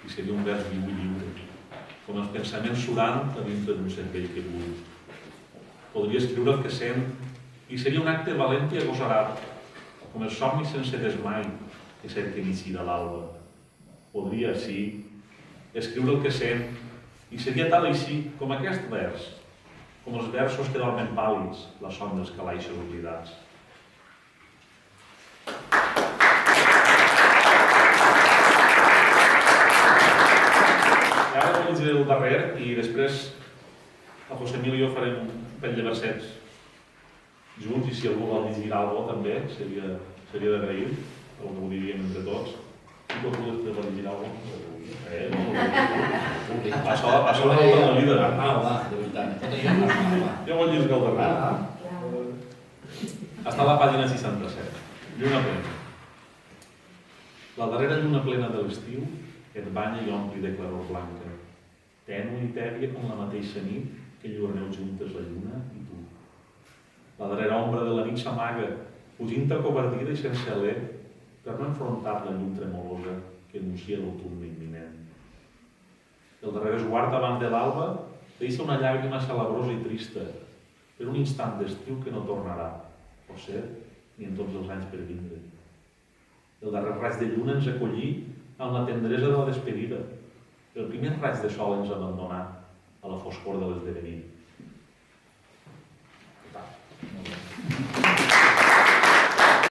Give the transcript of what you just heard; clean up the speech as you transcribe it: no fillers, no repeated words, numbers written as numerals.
i seria un vers viu i lliure, com els pensaments surant a dintre d'un cervell que bull. Podria escriure el que sent i seria un acte valent i agosarat, com els somnis sense desmai que cerquen eixir de l'alba. Podria, sí, escriure el que sent i seria tal així com aquest vers, com els versos que dormen pàl·lids, la son dels calaixos oblidats. I ara llegiré el darrer i després el José Emilio farem un parell de versets junts i si algú vol llegir alguna cosa també seria d'agrair, el que ho diríem entre tots. Si tu vols llegir alguna cosa? Això no és la vida. Jo vol llegir el darrer. Està a la pàgina 67. Lluna plena. La darrera lluna plena de l'estiu et banya i ompli de claror blanca, tènue i tèbia com la mateixa nit que enllorneu juntes la lluna i tu. La darrera ombra de la nit s'amaga, fugint acovardida i sense alè, per no enfrontar la llum tremolosa que anuncia l'autumne imminent. El darrer esguard abans de l'alba deixa una llàgrima salabrosa i trista, per un instant d'estiu que no tornarà, o ser, ni en tots els anys per vindre. El darrer raig de lluna ens acollí amb la tendresa de la despedida. El primer raig de sol ens abandonà a la foscor de l'esdevenir.